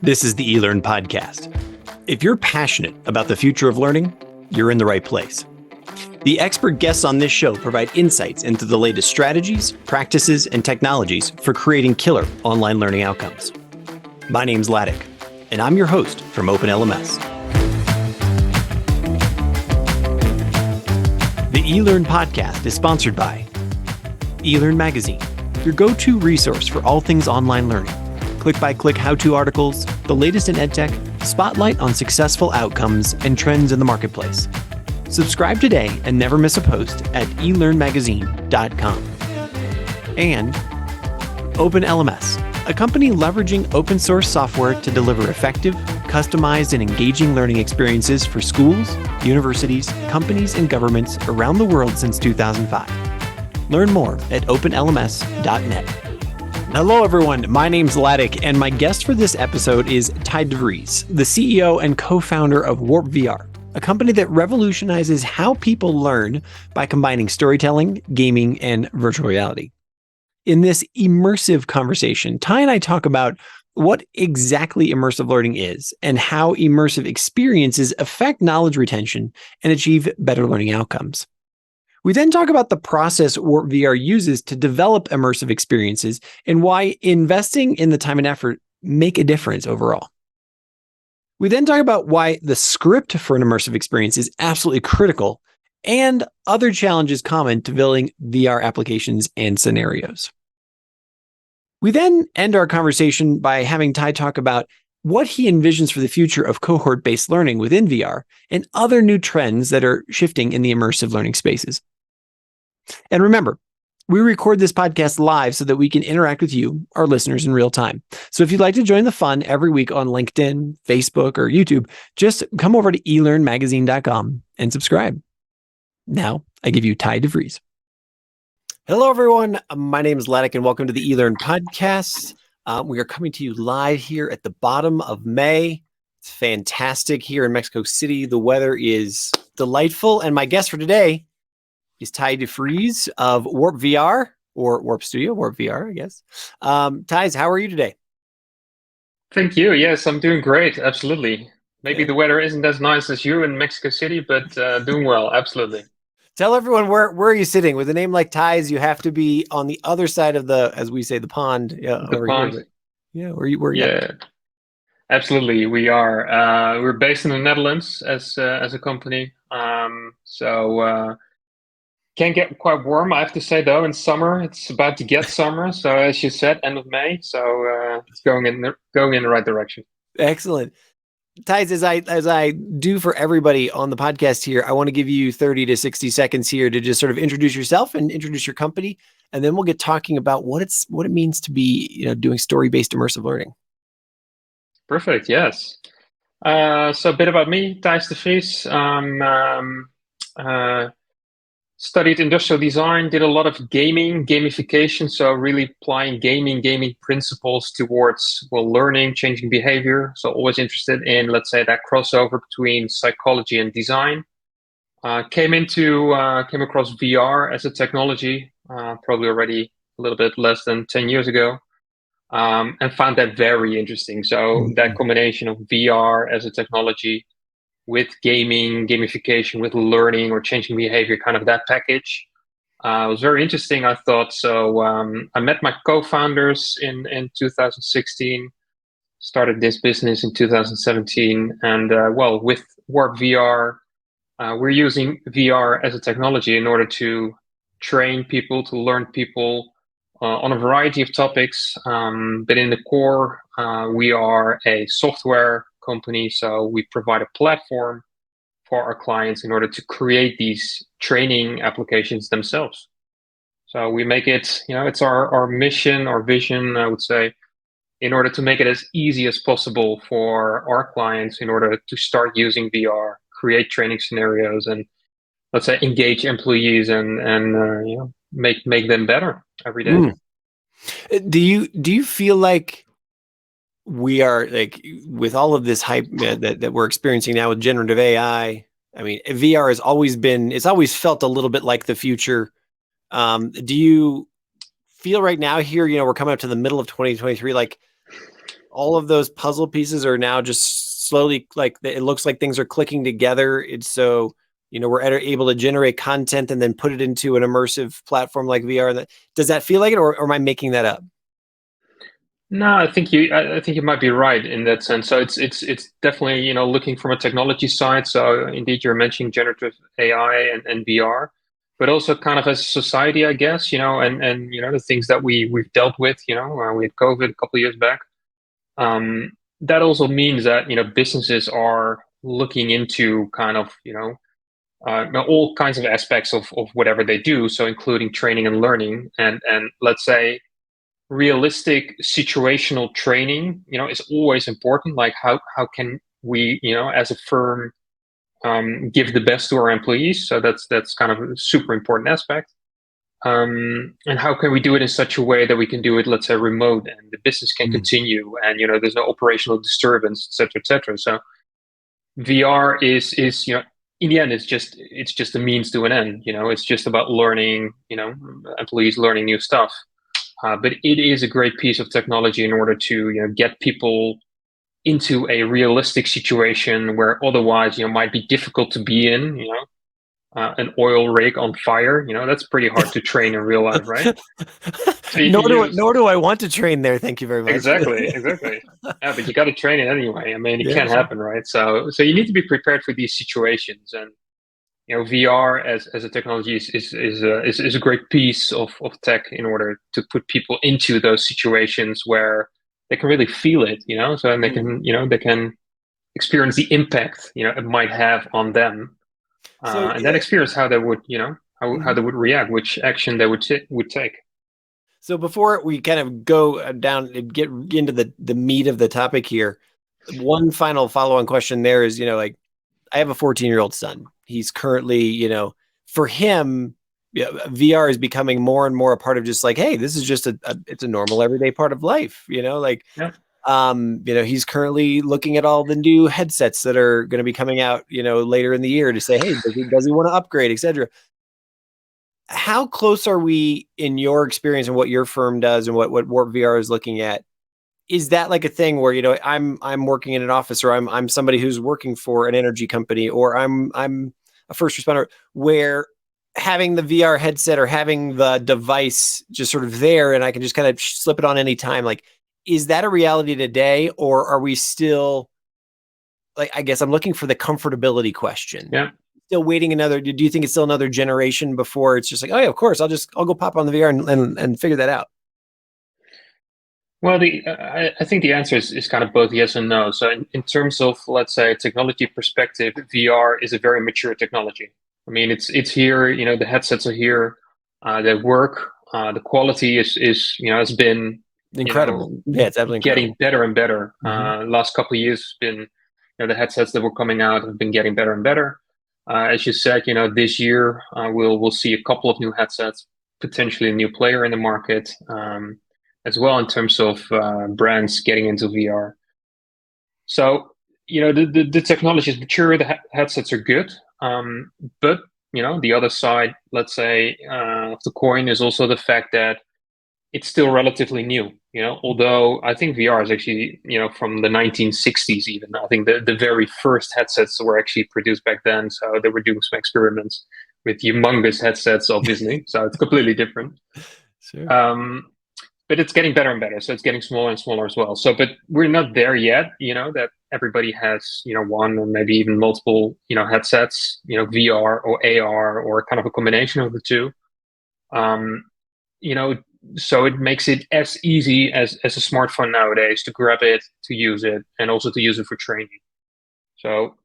This is the eLearn podcast. If you're passionate about the future of learning, you're in the right place. The expert guests on this show provide insights into the latest strategies, practices, and technologies for creating killer online learning outcomes. My name's Ladek, and I'm your host from OpenLMS. The eLearn podcast is sponsored by eLearn Magazine, your go-to resource for all things online learning. Click-by-click how-to articles, the latest in edtech, spotlight on successful outcomes and trends in the marketplace. Subscribe today and never miss a post at elearnmagazine.com. And OpenLMS, a company leveraging open source software to deliver effective, customized, and engaging learning experiences for schools, universities, companies, and governments around the world since 2005. Learn more at openlms.net. Hello, everyone. My name's Ladek, and my guest for this episode is Thjis De Vries, the CEO and co-founder of Warp VR, a company that revolutionizes how people learn by combining storytelling, gaming, and virtual reality. In this immersive conversation, Ty and I talk about what exactly immersive learning is and how immersive experiences affect knowledge retention and achieve better learning outcomes. We then talk about the process Warp VR uses to develop immersive experiences and why investing in the time and effort make a difference overall. We then talk about why the script for an immersive experience is absolutely critical and other challenges common to building VR applications and scenarios. We then end our conversation by having Ty talk about what he envisions for the future of cohort-based learning within VR and other new trends that are shifting in the immersive learning spaces. And remember, we record this podcast live so that we can interact with you, our listeners, in real time. So if you'd like to join the fun every week on LinkedIn, Facebook, or YouTube, just come over to elearnmagazine.com and subscribe. Now, I give you Thjis De Vries. Hello, everyone. My name is Ladek, and welcome to the eLearn podcast. We are coming to you live here at the bottom of May. It's fantastic here in Mexico City. The weather is delightful, and my guest for today is Thjis De Vries of Warp VR, or Warp Studio, Warp VR, I guess. Thijs, how are you today? Thank you. Yes, I'm doing great. Absolutely. Maybe the weather isn't as nice as you in Mexico City, but doing well. Absolutely. Tell everyone where are you sitting? With a name like Thijs, you have to be on the other side of the, as we say, the pond. Yeah, the pond. Here, yeah, where you? Yeah, absolutely. We are. We're based in the Netherlands as a company. Can get quite warm, I have to say, though. In summer, it's about to get summer. So as you said, end of May. So it's going in the right direction. Excellent. Thijs, as I do for everybody on the podcast here, I want to give you 30 to 60 seconds here to just sort of introduce yourself and introduce your company, and then we'll get talking about what it means to be, doing story-based immersive learning. Perfect. Yes. So a bit about me, Thjis De Vries. Studied industrial design, did a lot of gamification, so really applying gaming principles towards learning, changing behavior. So always interested in, let's say, that crossover between psychology and design. Came across VR as a technology, probably already a little bit less than 10 years ago, and found that very interesting. So that combination of VR as a technology with gamification, with learning or changing behavior, kind of that package. Was very interesting, I thought. So I met my co-founders in 2016, started this business in 2017. And with Warp VR, we're using VR as a technology in order to train people, to learn people on a variety of topics. But in the core, we are a software company, so we provide a platform for our clients in order to create these training applications themselves. So we make it, it's our mission, our vision, I would say, in order to make it as easy as possible for our clients in order to start using VR, create training scenarios, and let's say engage employees and make them better every day. Do you feel like we are, like, with all of this hype that we're experiencing now with generative AI, I mean, VR has always felt a little bit like the future. Do you feel right now here, we're coming up to the middle of 2023, like, all of those puzzle pieces are now just slowly, like, it looks like things are clicking together. It's so, we're able to generate content and then put it into an immersive platform like VR. Does that feel like it, or am I making that up? No, I think you might be right in that sense. So it's definitely, looking from a technology side. So indeed, you're mentioning generative AI and VR, but also kind of as a society, I guess, and the things that we've dealt with, we had COVID a couple of years back. That also means that, businesses are looking into kind of, all kinds of aspects of whatever they do. So including training and learning, and let's say realistic situational training, is always important. Like how can we, as a firm, give the best to our employees? So that's kind of a super important aspect. And how can we do it in such a way that we can do it, let's say, remote, and the business can continue, and there's no operational disturbance, et cetera, et cetera. So VR is in the end, it's just a means to an end. It's just about learning, employees learning new stuff. But it is a great piece of technology in order to get people into a realistic situation where otherwise might be difficult to be in. An oil rig on fire, that's pretty hard to train in real life, right? So you can use Nor do I want to train there. Thank you very much. exactly. Yeah, but you got to train it anyway. I mean, it Yeah, can't sure. happen, right? So you need to be prepared for these situations, and VR as a technology is a great piece of tech in order to put people into those situations where they can really feel it, so and they can experience the impact it might have on them, So and then experience how they would how mhm. they would react, which action they would take. So before we kind of go down and get into the meat of the topic here, one final follow-on question there is, like, I have a 14-year-old son. He's currently, for him, yeah, VR is becoming more and more a part of just like, hey, this is just it's a normal everyday part of life, like, Yeah. he's currently looking at all the new headsets that are going to be coming out, later in the year to say, hey, does he want to upgrade, etc. How close are we in your experience and what your firm does and what Warp VR is looking at? Is that like a thing where, I'm working in an office, or I'm somebody who's working for an energy company, or I'm a first responder, where having the VR headset or having the device just sort of there and I can just kind of slip it on any time, like, is that a reality today, or are we still, like, I guess I'm looking for the comfortability question. Yeah. Still waiting do you think it's still another generation before it's just like, oh yeah, of course, I'll go pop on the VR and figure that out? Well, I think the answer is kind of both yes and no. So in terms of, let's say, technology perspective, VR is a very mature technology. I mean, it's here. The headsets are here. They work. The quality is has been Incredible. Yeah, it's absolutely getting incredible. better and better. Mhm. Last couple of years has been the headsets that were coming out have been getting better and better. As you said, this year we'll see a couple of new headsets, potentially a new player in the market, as well in terms of brands getting into VR. So the technology is mature, the headsets are good, but the other side, let's say, of the coin is also the fact that it's still relatively new. Although I think VR is actually from the 1960s even. I think the very first headsets were actually produced back then, so they were doing some experiments with humongous headsets, obviously. So it's completely different. Sure. But it's getting better and better, so it's getting smaller and smaller as well. So, but we're not there yet. That everybody has one or maybe even multiple headsets, VR or AR or kind of a combination of the two. Um, you know, so it makes it as easy as a smartphone nowadays to grab it, to use it, and also to use it for training. So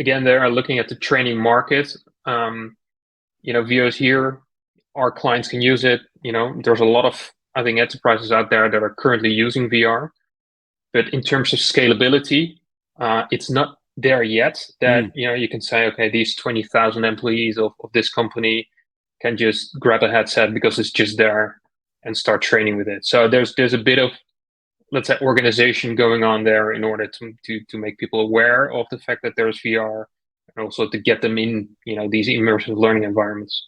again, they are looking at the training market. VR is here. Our clients can use it. There's a lot of, I think, enterprises out there that are currently using VR, but in terms of scalability, it's not there yet. That you can say, okay, these 20,000 employees of this company can just grab a headset because it's just there and start training with it. So there's a bit of, let's say, organization going on there in order to make people aware of the fact that there's VR, and also to get them in these immersive learning environments.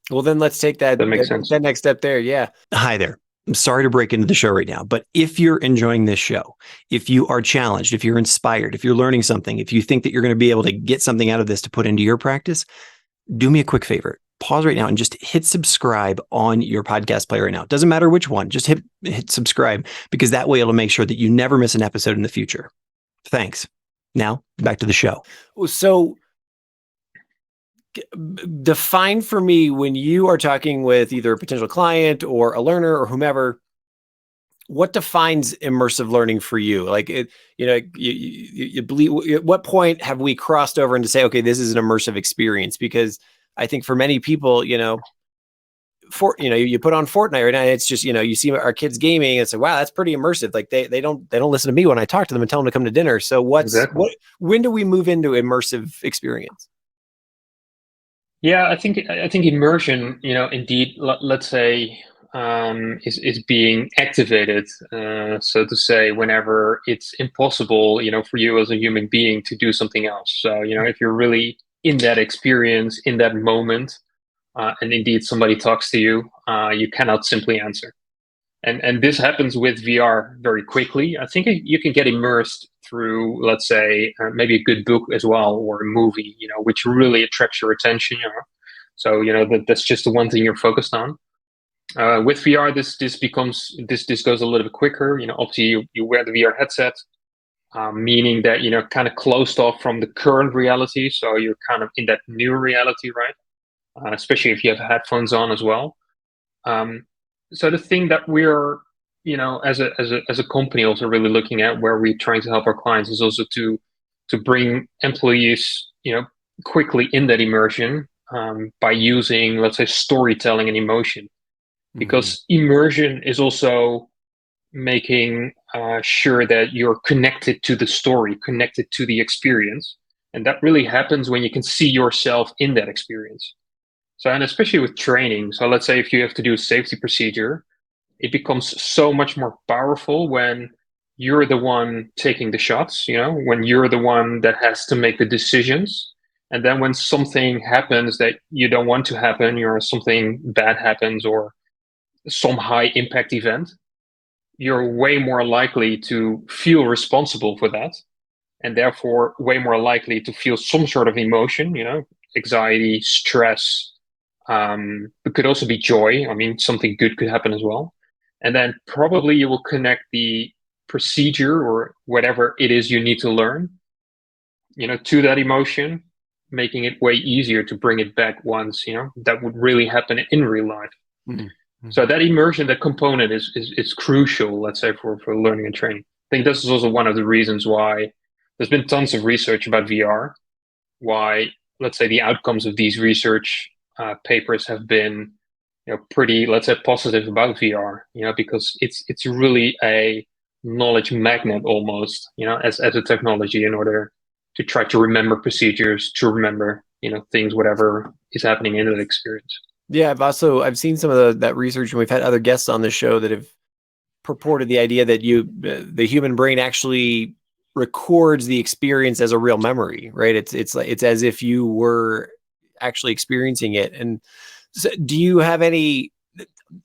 Well, then let's take that That makes sense. that next step there. Yeah. Hi there. I'm sorry to break into the show right now, but if you're enjoying this show, if you are challenged, if you're inspired, if you're learning something, if you think that you're going to be able to get something out of this to put into your practice, do me a quick favor. Pause right now and just hit subscribe on your podcast player right now. It doesn't matter which one, just hit subscribe, because that way it'll make sure that you never miss an episode in the future. Thanks. Now back to the show. So define for me, when you are talking with either a potential client or a learner or whomever, what defines immersive learning for you? Like, you believe, at what point have we crossed over into say, okay, this is an immersive experience? Because I think for many people, you put on Fortnite right now, and it's just, you see our kids gaming, and it's like, wow, that's pretty immersive. Like they don't listen to me when I talk to them and tell them to come to dinner. So when do we move into immersive experience? Yeah, I think immersion, indeed, let's say, is being activated, so to say, whenever it's impossible, for you as a human being to do something else. So, if you're really in that experience, in that moment, and indeed somebody talks to you, you cannot simply answer. And this happens with VR very quickly. I think you can get immersed through, let's say, maybe a good book as well, or a movie, which really attracts your attention. So that's just the one thing you're focused on. With VR, this goes a little bit quicker. Obviously you wear the VR headset, meaning that kind of closed off from the current reality. So you're kind of in that new reality, right? Especially if you have headphones on as well. So the thing that we're, as a company also really looking at, where we're trying to help our clients, is also to bring employees, quickly in that immersion, by using, let's say, storytelling and emotion, because immersion is also making sure that you're connected to the story, connected to the experience, and that really happens when you can see yourself in that experience. So, and especially with training. So let's say if you have to do a safety procedure, it becomes so much more powerful when you're the one taking the shots, when you're the one that has to make the decisions. And then when something happens that you don't want to happen, or something bad happens, or some high impact event, you're way more likely to feel responsible for that. And therefore way more likely to feel some sort of emotion, anxiety, stress. It could also be joy. I mean, something good could happen as well. And then probably you will connect the procedure or whatever it is you need to learn, to that emotion, making it way easier to bring it back once, that would really happen in real life. Mm-hmm. So that immersion, that component is crucial, let's say, for learning and training. I think this is also one of the reasons why there's been tons of research about VR, why, let's say, the outcomes of these research papers have been, pretty, let's say, positive about VR, because it's really a knowledge magnet almost, as a technology, in order to try to remember procedures, to remember, things, whatever is happening in that experience. Yeah, I've seen some of that research, and we've had other guests on the show that have purported the idea that the human brain actually records the experience as a real memory, right? It's as if you were actually experiencing it. And so do you have any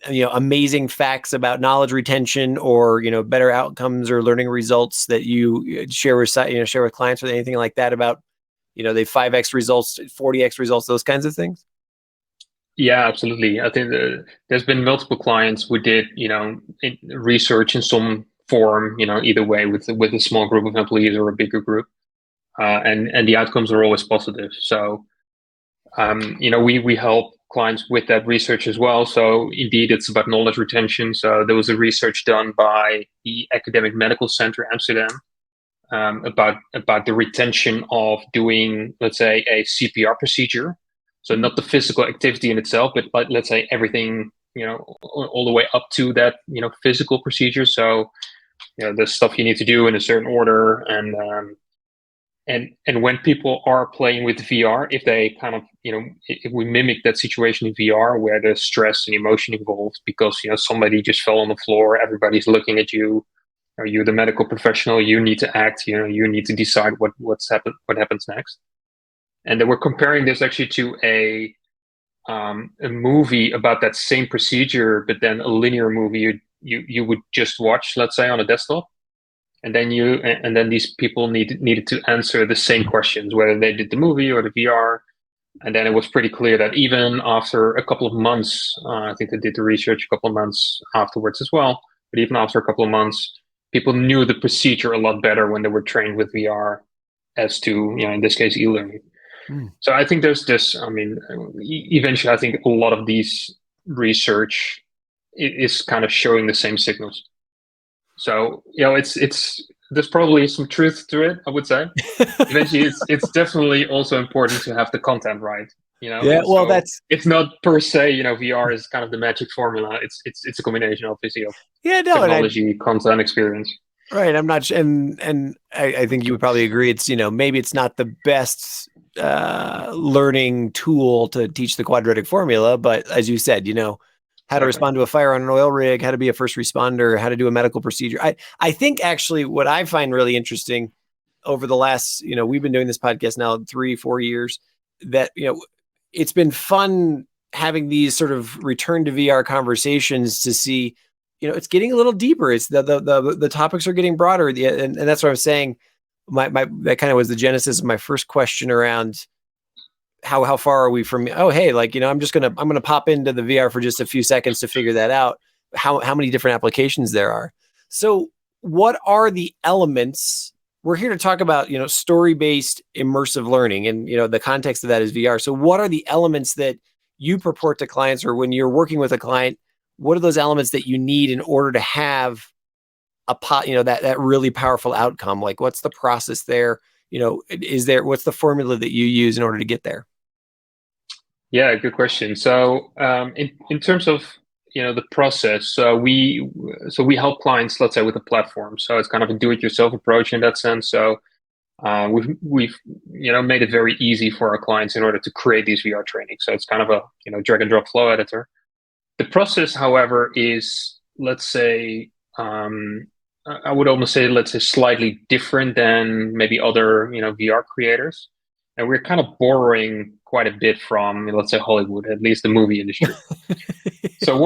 amazing facts about knowledge retention, or better outcomes or learning results that you share with clients, or anything like that, about the 5x results, 40x results, those kinds of things? Yeah, absolutely. I think there's been multiple clients who did research in some form, either way, with a small group of employees or a bigger group, and the outcomes are always positive. So we help clients with that research as well. So indeed, it's about knowledge retention. So there was a research done by the Academic Medical Center Amsterdam, about the retention of doing, let's say, a CPR procedure. So not the physical activity in itself, but let's say everything, all the way up to that, physical procedure. So, the stuff you need to do in a certain order, and when people are playing with VR, if they kind of, if we mimic that situation in VR where there's stress and emotion involved because, somebody just fell on the floor, everybody's looking at you, or you're the medical professional, you need to act, you need to decide what happens next. And then we're comparing this actually to a movie about that same procedure, but then a linear movie you would just watch, let's say, on a desktop, and then these people needed to answer the same questions, whether they did the movie or the VR. And then it was pretty clear that even after a couple of months, I think they did the research a couple of months afterwards as well, but even after a couple of months, people knew the procedure a lot better when they were trained with VR as to, in this case, e-learning. So I think there's this, eventually I think a lot of these research is kind of showing the same signals. So, there's probably some truth to it, I would say. Eventually, it's definitely also important to have the content right. Yeah, well, so it's not per se, VR is kind of the magic formula. It's a combination, obviously, of technology, content, experience. Right. I'm not, and I think you would probably agree. It's, maybe it's not the best learning tool to teach the quadratic formula, but as you said, how to respond to a fire on an oil rig, how to be a first responder, how to do a medical procedure. I think actually what I find really interesting over the last, we've been doing this podcast now 3-4 years, that, it's been fun having these sort of return to VR conversations to see, it's getting a little deeper. It's the topics are getting broader. And that's what I was saying. That kind of was the genesis of my first question around how far are we from, I'm going to pop into the VR for just a few seconds to figure that out, how many different applications there are. So what are the elements? We're here to talk about, story-based immersive learning, and, the context of that is VR. So what are the elements that you purport to clients, or when you're working with a client, what are those elements that you need in order to have that really powerful outcome? Like, what's the process there? What's the formula that you use in order to get there? Yeah, good question. So in terms of the process, so we help clients, let's say, with a platform. So it's kind of a do-it-yourself approach in that sense. So we've made it very easy for our clients in order to create these VR trainings. So it's kind of a drag and drop flow editor. The process, however, is, let's say, I would almost say, let's say, slightly different than maybe other VR creators. And we're kind of borrowing quite a bit from, let's say, Hollywood, at least the movie industry. So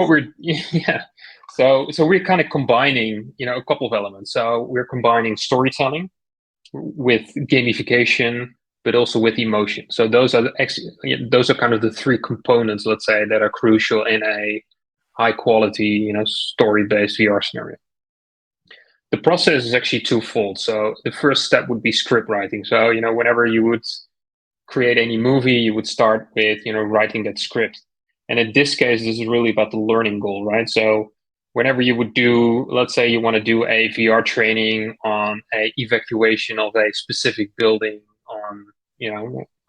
so we're kind of combining, a couple of elements. So we're combining storytelling with gamification, but also with emotion. So those are kind of the three components, let's say, that are crucial in a high quality, story-based VR scenario. The process is actually twofold. So the first step would be script writing. So, whenever you would create any movie, you would start with, writing that script. And in this case, this is really about the learning goal, right? So whenever you would do, let's say you want to do a VR training on a evacuation of a specific building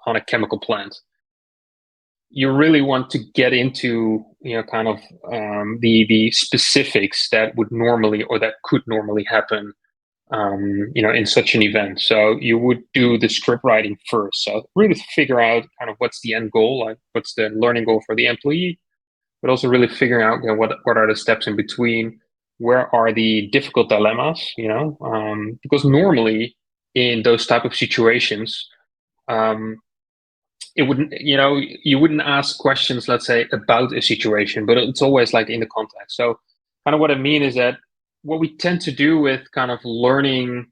on a chemical plant, you really want to get into, kind of the specifics that would normally, or that could normally happen, in such an event. So you would do the script writing first. So really figure out kind of what's the end goal, like what's the learning goal for the employee, but also really figuring out what are the steps in between, where are the difficult dilemmas, because normally in those type of situations, it wouldn't, you wouldn't ask questions, let's say, about a situation, but it's always like in the context. So kind of what I mean is that what we tend to do with kind of learning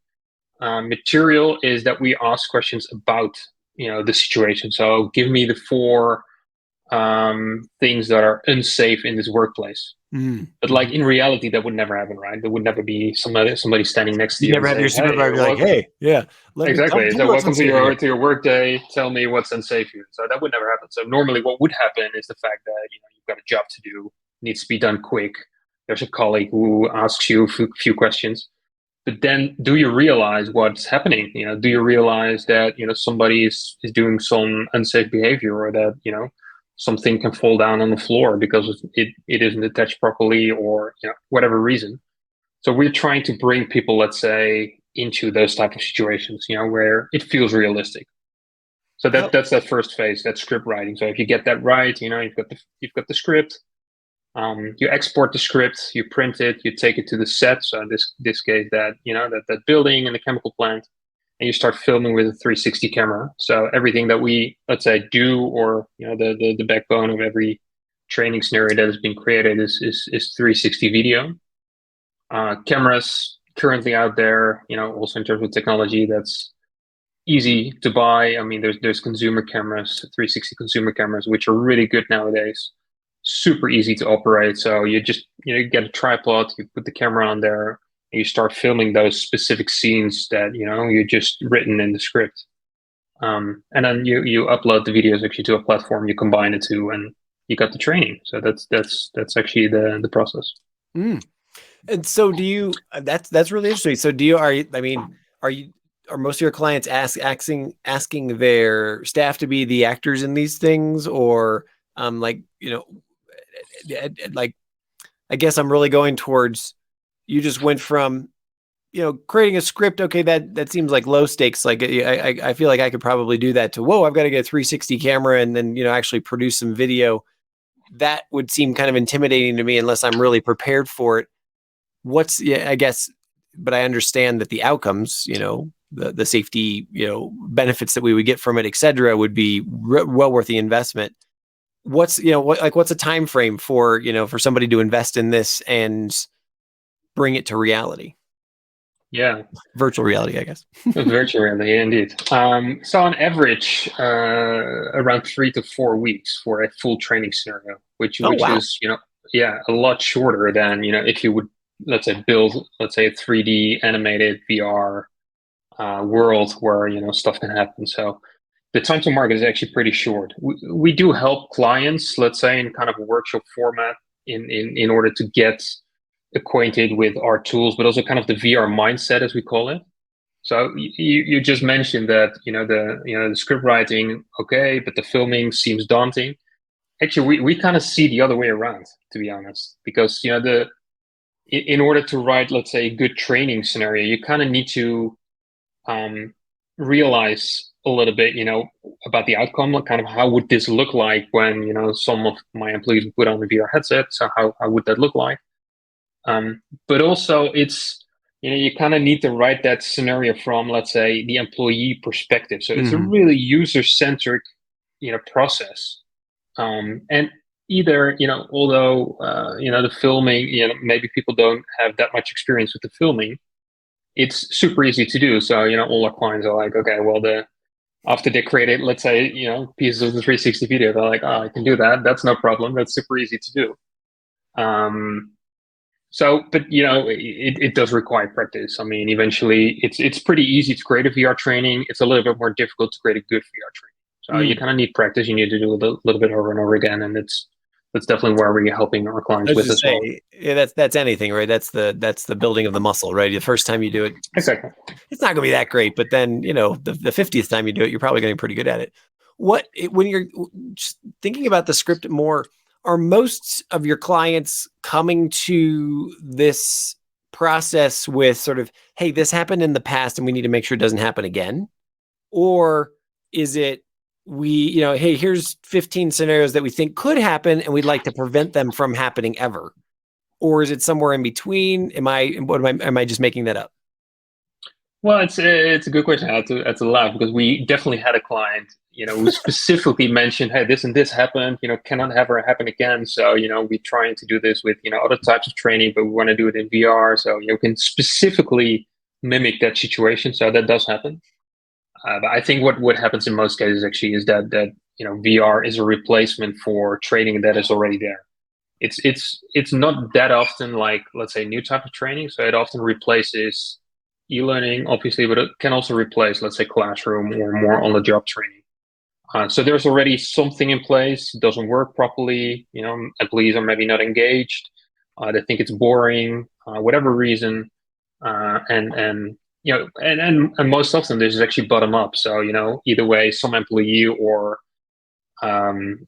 material is that we ask questions about, the situation. So give me the 4 things that are unsafe in this workplace. But like in reality, that would never happen, right? There would never be somebody standing next to you. You never have your supervisor like, hey, yeah. Exactly. So welcome to your work day. Tell me what's unsafe here. So that would never happen. So normally what would happen is the fact that, you've got a job to do, needs to be done quick. There's a colleague who asks you a few questions. But then do you realize what's happening? Do you realize that, somebody is doing some unsafe behavior, or that, something can fall down on the floor because it isn't attached properly, or whatever reason. So we're trying to bring people, let's say, into those type of situations, where it feels realistic. So that's that first phase, that script writing. So if you get that right, you've got the script. You export the script, you print it, you take it to the set. So in this case, that building and the chemical plant, and you start filming with a 360 camera. So everything that we, let's say, do, or the backbone of every training scenario that has been created is 360 video. Cameras currently out there, also in terms of technology, that's easy to buy. I mean, there's consumer cameras, 360 consumer cameras, which are really good nowadays. Super easy to operate. So you just get a tripod, you put the camera on there, and you start filming those specific scenes that you just written in the script. And then you upload the videos actually to a platform. You combine the two, and you got the training. So that's actually the process. Mm. And so do you, that's really interesting. So are most of your clients asking their staff to be the actors in these things, or like, like, I guess I'm really going towards, you just went from, creating a script. Okay. That seems like low stakes. Like I feel like I could probably do that, to, whoa, I've got to get a 360 camera and then, actually produce some video. That would seem kind of intimidating to me unless I'm really prepared for it. I guess, but I understand that the outcomes, the safety, benefits that we would get from it, et cetera, would be well worth the investment. What's a time frame for, for somebody to invest in this and bring it to reality? Yeah. Virtual reality, I guess. Virtual reality, indeed. So on average, around 3 to 4 weeks for a full training scenario, which Wow. is, a lot shorter than, if you would, let's say, build, let's say, a 3D animated VR world where, stuff can happen. So the time to market is actually pretty short. We do help clients, let's say, in kind of a workshop format in order to get acquainted with our tools, but also kind of the VR mindset, as we call it. So you just mentioned that the script writing, okay, but the filming seems daunting. Actually, we kind of see the other way around, to be honest, because in order to write, let's say, a good training scenario, you kind of need to realize a little bit, about the outcome, like kind of how would this look like when some of my employees put on the VR headset. So how would that look like? But also it's you kind of need to write that scenario from, let's say, the employee perspective. So it's a really user-centric process. And either although the filming, maybe people don't have that much experience with the filming, it's super easy to do. So all our clients are like, okay, well, after they created, let's say, pieces of the 360 video, they're like, oh, I can do that. That's no problem. That's super easy to do. So, but it does require practice. I mean, eventually, it's pretty easy to create a VR training. It's a little bit more difficult to create a good VR training. So you kind of need practice. You need to do a little bit over and over again, and that's definitely where we're helping our clients with as well. Yeah, that's anything, right? That's the building of the muscle, right? The first time you do it, exactly, it's not going to be that great, but then the 50th time you do it, you're probably getting pretty good at it. When you're just thinking about the script more, are most of your clients coming to this process with sort of, hey, this happened in the past and we need to make sure it doesn't happen again? Or is it, hey, here's 15 scenarios that we think could happen and we'd like to prevent them from happening ever? Or is it somewhere in between? Am I just making that up? Well, it's a good question. I had to laugh because we definitely had a client, who specifically mentioned, hey, this and this happened, cannot ever happen again. So, we're trying to do this with, other types of training, but we want to do it in VR. So you can specifically mimic that situation. So that does happen. But I think what happens in most cases actually is that VR is a replacement for training that is already there. It's not that often like, let's say, new type of training. So it often replaces e-learning, obviously, but it can also replace, let's say, classroom or more on-the-job training. So there's already something in place. It doesn't work properly. Employees are maybe not engaged. They think it's boring, whatever reason. And most often this is actually bottom up. So either way, some employee or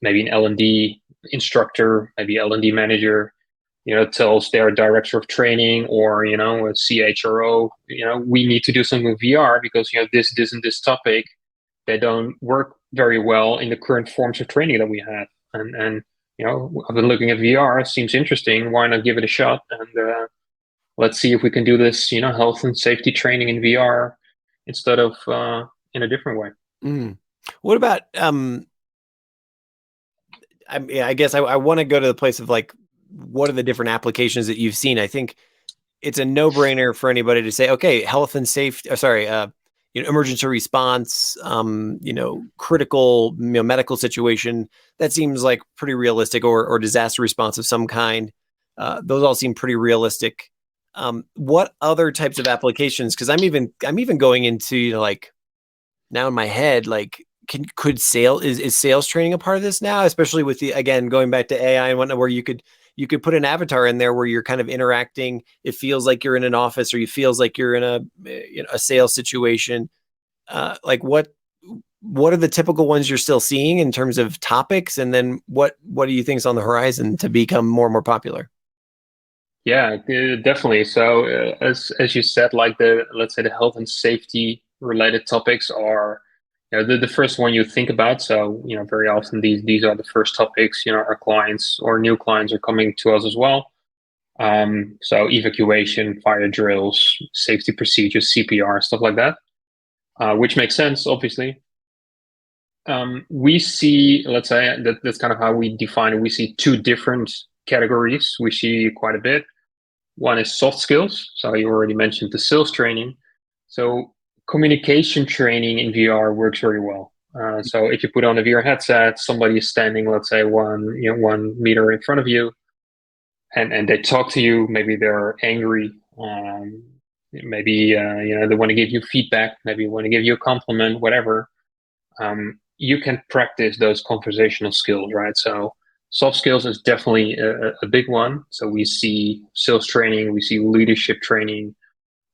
maybe an L&D instructor, maybe L&D manager, tells their director of training or, a CHRO, we need to do something with VR because, this and this topic, they don't work very well in the current forms of training that we have. And I've been looking at VR, it seems interesting. Why not give it a shot? And let's see if we can do this, health and safety training in VR instead of in a different way. What about, I guess I want to go to the place of like, what are the different applications that you've seen? I think it's a no-brainer for anybody to say, okay, health and safety, emergency response, critical, medical situation. That seems like pretty realistic, or disaster response of some kind. Those all seem pretty realistic. What other types of applications? Because I'm even going into like now in my head, like could sales is sales training a part of this now, especially with the, again, going back to AI and whatnot, where you could put an avatar in there where you're kind of interacting. It feels like you're in an office, or you feels like you're in a sales situation. Like what are the typical ones you're still seeing in terms of topics, and then what do you think is on the horizon to become more and more popular? Yeah, definitely. So as you said, like let's say the health and safety related topics are, the first one you think about. So very often these are the first topics. Our clients or new clients are coming to us as well. So evacuation, fire drills, safety procedures, CPR, stuff like that, which makes sense, obviously. We see, let's say that's kind of how we define it. We see two different categories. We see quite a bit. One is soft skills. So you already mentioned the sales training. So communication training in VR works very well. So if you put on a VR headset, somebody is standing, let's say 1 meter in front of you, and they talk to you. Maybe they're angry. Maybe they want to give you feedback. Maybe want to give you a compliment. Whatever. You can practice those conversational skills, right? So soft skills is definitely a big one. So we see sales training, we see leadership training,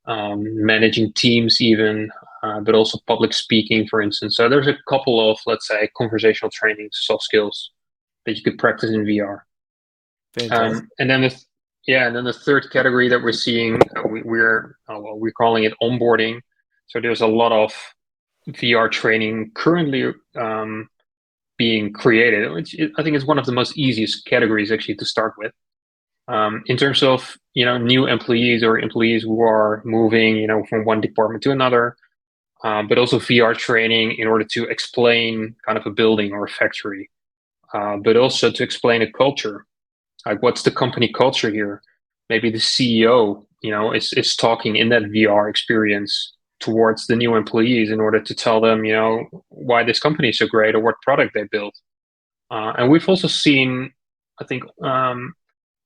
managing teams even, but also public speaking, for instance. So there's a couple of, let's say, conversational training, soft skills that you could practice in VR. Fantastic. And then the third category that we're seeing, we're calling it onboarding. So there's a lot of VR training currently being created, which I think is one of the most easiest categories actually to start with. In terms of new employees or employees who are moving from one department to another, but also VR training in order to explain kind of a building or a factory, but also to explain a culture, like what's the company culture here. Maybe the CEO is talking in that VR experience towards the new employees in order to tell them why this company is so great or what product they built. And we've also seen, I think,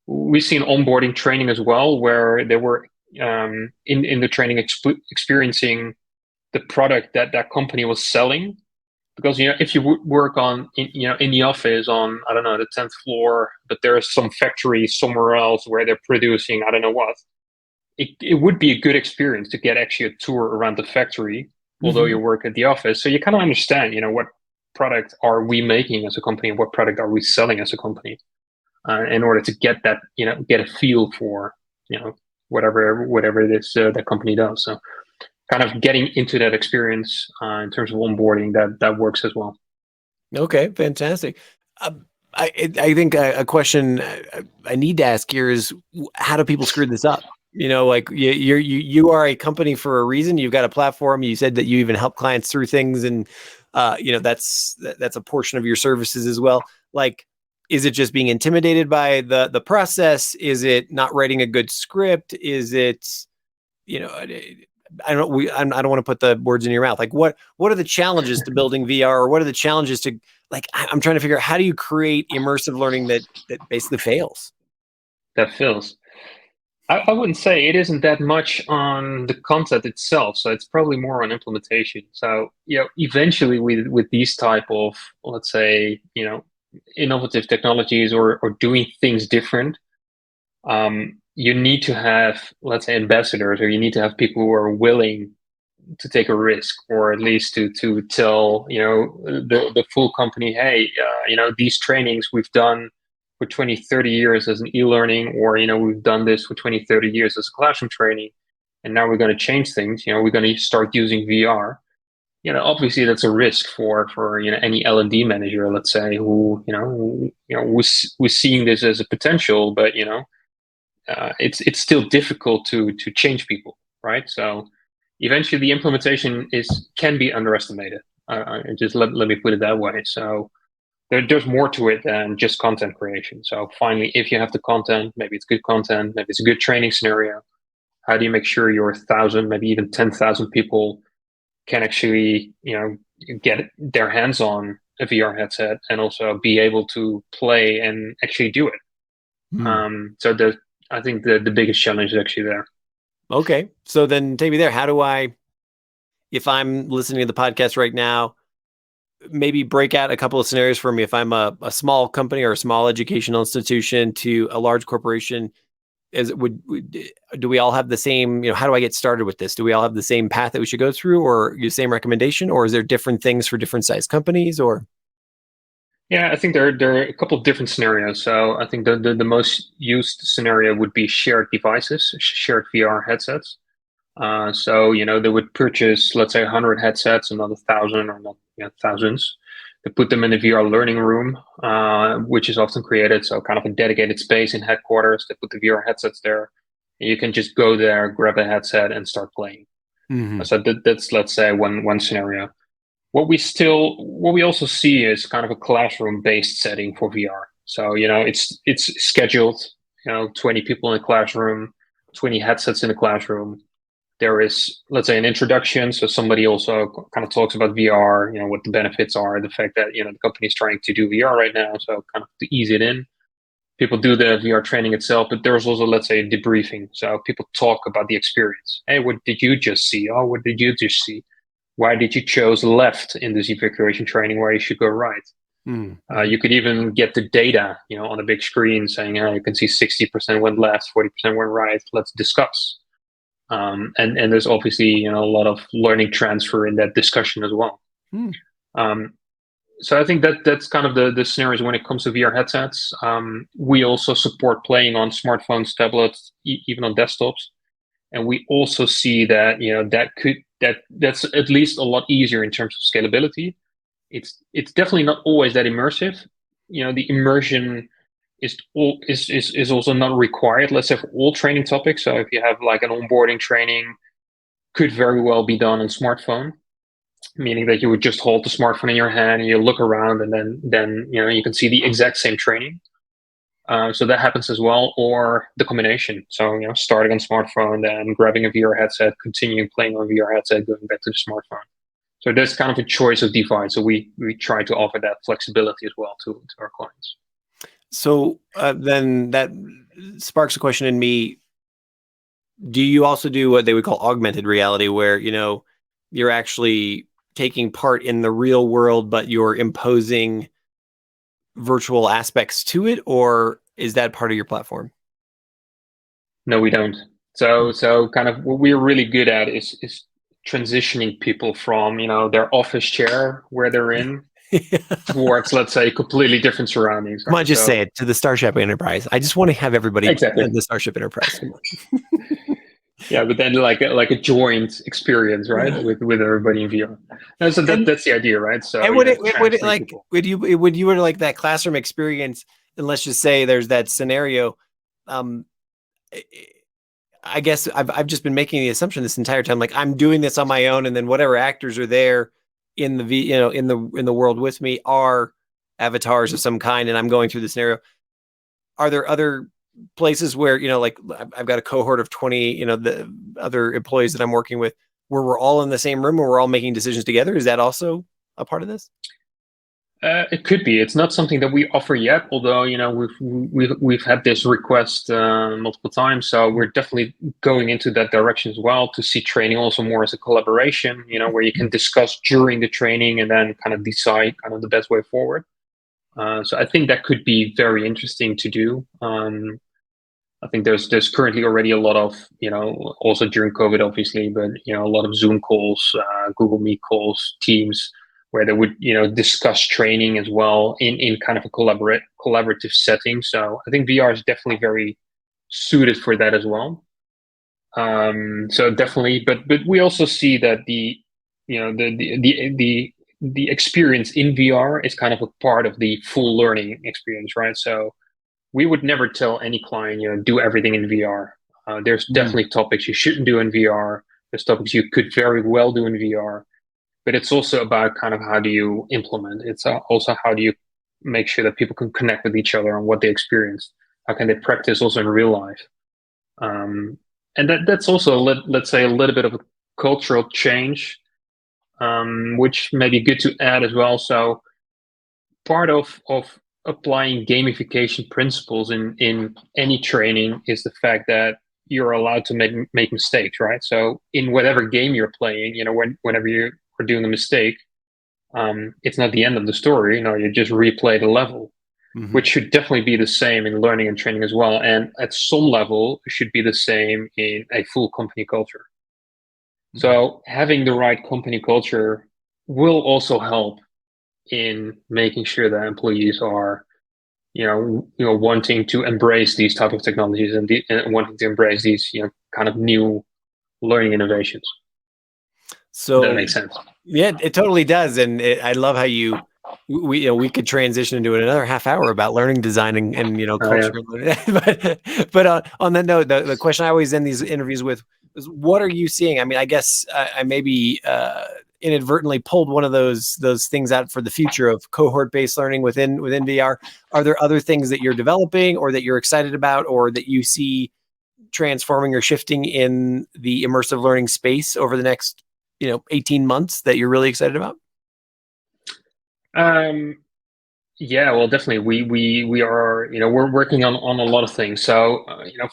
we've seen onboarding training as well, where they were in the training experiencing the product that company was selling. Because if you work in the office on, I don't know, the 10th floor, but there's some factory somewhere else where they're producing I don't know what, it would be a good experience to get actually a tour around the factory, although you work at the office. So you kind of understand, what product are we making as a company, and what product are we selling as a company, in order to get that, get a feel for, whatever it is that company does. So kind of getting into that experience in terms of onboarding, that works as well. Okay, fantastic. I think a question I need to ask here is, how do people screw this up? Like you are a company for a reason. You've got a platform. You said that you even help clients through things, and that's a portion of your services as well. Like, is it just being intimidated by the process? Is it not writing a good script? Is it, I don't want to put the words in your mouth. Like, what are the challenges to building VR, or what are the challenges to, like, I'm trying to figure out, how do you create immersive learning that basically fails? That feels. I wouldn't say it isn't that much on the content itself. So it's probably more on implementation. So, eventually with these type of, let's say, innovative technologies or doing things different, you need to have, let's say, ambassadors, or you need to have people who are willing to take a risk, or at least to tell, the full company, hey, these trainings we've done for 20, 30 years as an e-learning, or, we've done this for 20, 30 years as a classroom training, and now we're going to change things. We're going to start using VR. Obviously that's a risk for any L&D manager, let's say, who was seeing this as a potential, but it's still difficult to change people, right? So eventually the implementation can be underestimated. Just let me put it that way. So there's more to it than just content creation. So finally, if you have the content, maybe it's good content, maybe it's a good training scenario, how do you make sure your 1,000, maybe even 10,000 people can actually, get their hands on a VR headset and also be able to play and actually do it. Hmm. So I think the biggest challenge is actually there. Okay. So then take me there. How do I, if I'm listening to the podcast right now, maybe break out a couple of scenarios for me if I'm a small company or a small educational institution to a large corporation? Do we all have the same, how do I get started with this? Do we all have the same path that we should go through, or the same recommendation, or is there different things for different size companies? Or Yeah, I think there are a couple of different scenarios. So I think the most used scenario would be shared devices, shared VR headsets. So they would purchase, let's say, 100 headsets, another 1,000 or not, thousands. They put them in the VR learning room, which is often created. So kind of a dedicated space in headquarters. They put the VR headsets there. And you can just go there, grab a headset, and start playing. Mhm. So that's, let's say, one scenario. What we also see is kind of a classroom based setting for VR. So it's scheduled. 20 people in a classroom, 20 headsets in a classroom. There is, let's say, an introduction. So somebody also kind of talks about VR, what the benefits are, the fact that, the company is trying to do VR right now. So kind of to ease it in. People do the VR training itself, but there's also, let's say, debriefing. So people talk about the experience. Hey, what did you just see? Oh, what did you just see? Why did you choose left in this evacuation training where you should go right? Mm-hmm. You could even get the data, on a big screen saying, you can see 60% went left, 40% went right. Let's discuss. And there's obviously a lot of learning transfer in that discussion as well. Mm. Um, so I think that's kind of the scenarios when it comes to VR headsets. We also support playing on smartphones, tablets, even on desktops, and we also see that that's at least a lot easier in terms of scalability. It's definitely not always that immersive. The immersion is also not required, let's say, for all training topics. So if you have like an onboarding training, could very well be done on smartphone, meaning that you would just hold the smartphone in your hand and you look around, and then you can see the exact same training. So that happens as well, or the combination. So starting on smartphone, then grabbing a VR headset, continuing playing on VR headset, going back to the smartphone. So there's kind of a choice of device. So we try to offer that flexibility as well to our clients. So then that sparks a question in me. Do you also do what they would call augmented reality, where you're actually taking part in the real world, but you're imposing virtual aspects to it, or is that part of your platform? No, we don't. So kind of what we're really good at is transitioning people from their office chair where they're in towards, let's say, completely different surroundings. Come on, Right? just So say it, to the Starship Enterprise. I just want to have everybody exactly. at the Starship Enterprise. Come on. Yeah, but then like a joint experience, right, with everybody in VR. No, so that's the idea, right? So And would it transferring like people. would you were like that classroom experience? And let's just say there's that scenario. Um, I guess I've just been making the assumption this entire time, like I'm doing this on my own, and then whatever actors are there in in the world with me are avatars of some kind, and I'm going through the scenario. Are there other places where like I've got a cohort of 20, the other employees that I'm working with, where we're all in the same room and we're all making decisions together? Is that also a part of this? It could be. It's not something that we offer yet, although we've had this request multiple times. So we're definitely going into that direction as well, to see training also more as a collaboration. Where you can discuss during the training and then kind of decide kind of the best way forward. So I think that could be very interesting to do. I think there's currently already a lot of also during COVID, obviously, but a lot of Zoom calls, Google Meet calls, Teams, where they would discuss training as well in kind of a collaborative setting. So I think VR is definitely very suited for that as well. So definitely, but we also see that the the experience in VR is kind of a part of the full learning experience, right? So we would never tell any client, do everything in VR. There's definitely topics you shouldn't do in VR. There's topics you could very well do in VR, but it's also about kind of how do you implement. It's also how do you make sure that people can connect with each other on what they experience. How can they practice also in real life? Um, And that's also, let's say, a little bit of a cultural change, which may be good to add as well. So part of applying gamification principles in any training is the fact that you're allowed to make mistakes, right? So in whatever game you're playing, whenever you are doing a mistake, it's not the end of the story. You just replay the level, which should definitely be the same in learning and training as well. And at some level, it should be the same in a full company culture. So having the right company culture will also help in making sure that employees are, wanting to embrace these type of technologies and wanting to embrace these, kind of new learning innovations. So that makes sense. Yeah, it totally does. And I love how we could transition into another half hour about learning design and culture. But on that note, the question I always end these interviews with is, what are you seeing? I mean, I guess I maybe inadvertently pulled one of those things out for the future of cohort-based learning within VR. Are there other things that you're developing or that you're excited about or that you see transforming or shifting in the immersive learning space over the next 18 months that you're really excited about? Yeah, well, definitely. We are, we're working on a lot of things. So,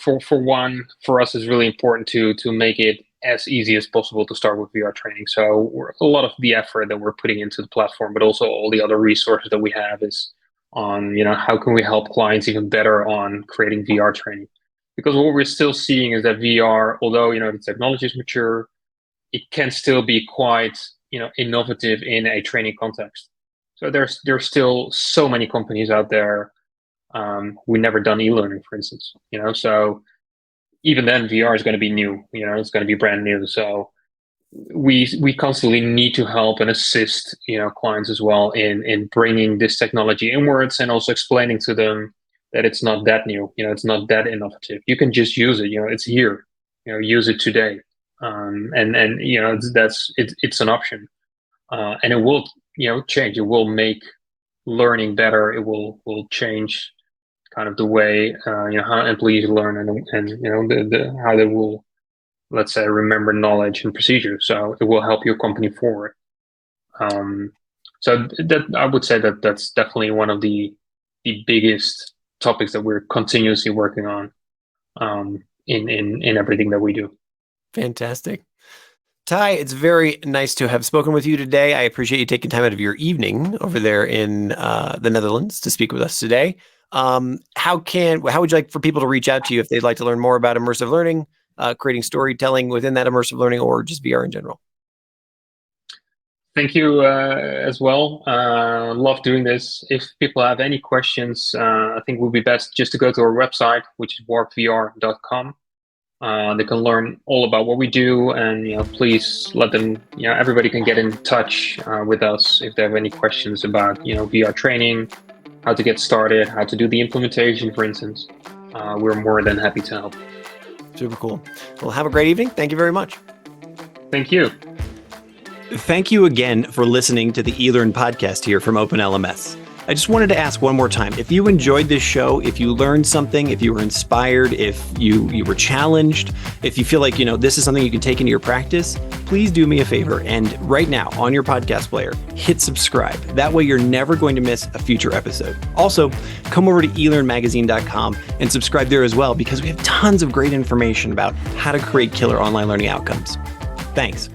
for one, for us, it's really important to make it as easy as possible to start with VR training. So a lot of the effort that we're putting into the platform, but also all the other resources that we have is on, how can we help clients even better on creating VR training? Because what we're still seeing is that VR, although, the technology is mature, it can still be quite, innovative in a training context. So there's still so many companies out there who never done e-learning, for instance. So even then, VR is going to be new. It's going to be brand new. So we constantly need to help and assist clients as well in bringing this technology inwards and also explaining to them that it's not that new. It's not that innovative. You can just use it. It's here. Use it today. It's an option, and it will change. It will make learning better. It will change kind of the way how employees learn and how they will, let's say, remember knowledge and procedure. So it will help your company forward. So that I would say that's definitely one of the biggest topics that we're continuously working on in everything that we do. Fantastic. Thij, it's very nice to have spoken with you today. I appreciate you taking time out of your evening over there in the Netherlands to speak with us today. How would you like for people to reach out to you if they'd like to learn more about immersive learning, creating storytelling within that immersive learning, or just VR in general? Thank you as well. Love doing this. If people have any questions, I think it would be best just to go to our website, which is warpvr.com. They can learn all about what we do, and please let them. Everybody can get in touch with us if they have any questions about VR training, how to get started, how to do the implementation, for instance. We're more than happy to help. Super cool. Well, have a great evening. Thank you very much. Thank you. Thank you again for listening to the eLearn podcast here from OpenLMS. I just wanted to ask one more time, if you enjoyed this show, if you learned something, if you were inspired, if you were challenged, if you feel like, this is something you can take into your practice, please do me a favor. And right now on your podcast player, hit subscribe. That way you're never going to miss a future episode. Also, come over to elearnmagazine.com and subscribe there as well, because we have tons of great information about how to create killer online learning outcomes. Thanks.